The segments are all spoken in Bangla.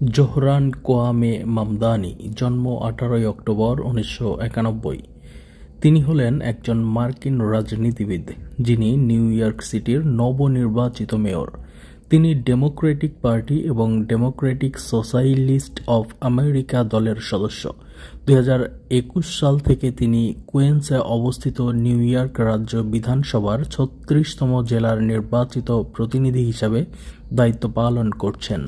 জোহরান কোয়ামে মামদানি জন্ম 18 অক্টোবর 1991। তিনি হলেন একজন মার্কিন রাজনীতিবিদ যিনি নিউ ইয়র্ক সিটির নবনির্বাচিত মেয়র। তিনি ডেমোক্রেটিক পার্টি এবং ডেমোক্রেটিক সোশ্যালিস্ট অফ আমেরিকা দলের সদস্য। 2021 সাল থেকে তিনি কুইন্সে অবস্থিত নিউ ইয়র্ক রাজ্য বিধানসভার 36তম জেলার নির্বাচিত প্রতিনিধি হিসাবে দায়িত্ব পালন করছেন।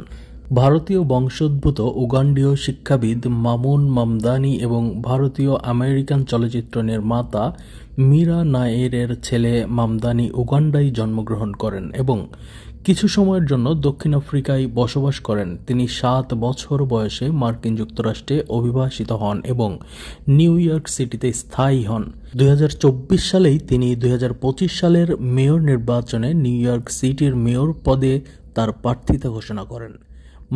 ভারতীয় বংশোদ্ভূত উগান্ডীয় শিক্ষাবিদ মামুন মামদানি এবং ভারতীয় আমেরিকান চলচ্চিত্র নির্মাতা মীরা নায়েরের ছেলে মামদানি উগান্ডায় জন্মগ্রহণ করেন এবং কিছু সময়ের জন্য দক্ষিণ আফ্রিকায় বসবাস করেন। তিনি 7 বছর বয়সে মার্কিন যুক্তরাষ্ট্রে অভিবাসিত হন এবং নিউ ইয়র্ক সিটিতে স্থায়ী হন। 2024 সালেই তিনি 2025 সালের মেয়র নির্বাচনে নিউ ইয়র্ক সিটির মেয়র পদে তার প্রার্থিতা ঘোষণা করেন।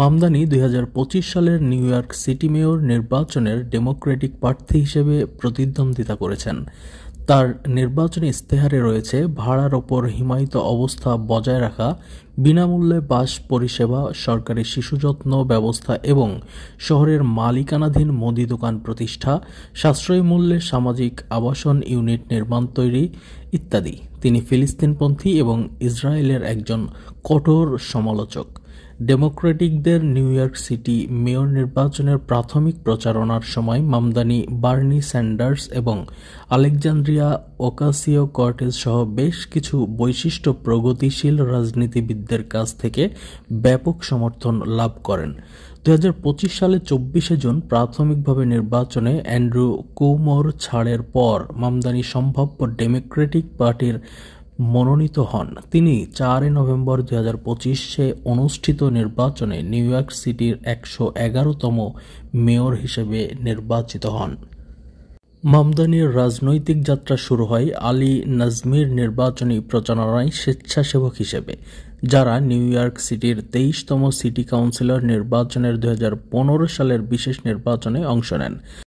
মামদানি 2025 সালের নিউ ইয়র্ক সিটি মেয়র নির্বাচনের ডেমোক্রেটিক প্রার্থী হিসেবে প্রতিদ্বন্দ্বিতা করেছেন। তার নির্বাচনী ইশতেহারে রয়েছে ভাড়ার ওপর হিমায়িত অবস্থা বজায় রাখা, বিনামূল্যে বাস পরিষেবা, সরকারি শিশু যত্ন ব্যবস্থা এবং শহরের মালিকানাধীন মুদি দোকান প্রতিষ্ঠা, সাশ্রয়ী মূল্যে সামাজিক আবাসন ইউনিট নির্মাণ তৈরি ইত্যাদি। তিনি ফিলিস্তিনপন্থী এবং ইসরায়েলের একজন কঠোর সমালোচক। ডেমোক্রেটিকদের নিউ ইয়র্ক সিটি মেয়র নির্বাচনের প্রাথমিক প্রচারণার সময় মামদানি বার্নি স্যান্ডার্স এবং আলেকজান্দ্রিয়া ওকাসিও-কর্টেজ সহ বেশ কিছু বৈশিষ্ট্য প্রগতিশীল রাজনীতিবিদদের কাছ থেকে ব্যাপক সমর্থন লাভ করেন। 2025 সালে 24 জুন প্রাথমিকভাবে নির্বাচনে অ্যান্ড্রু কুমোর ছাড়ের পর মামদানি সম্ভাব্য ডেমোক্রেটিক পার্টির মনোনীত হন। তিনি 4 নভেম্বর 2025-এ অনুষ্ঠিত নির্বাচনে নিউ ইয়র্ক সিটির 111তম মেয়র হিসেবে নির্বাচিত হন। মামদানির রাজনৈতিক যাত্রা শুরু হয় আলী নাজমির নির্বাচনী প্রচারণায় স্বেচ্ছাসেবক হিসেবে, যারা নিউ ইয়র্ক সিটির 23তম সিটি কাউন্সিলর নির্বাচনের 2015 সালের বিশেষ নির্বাচনে অংশ নেন।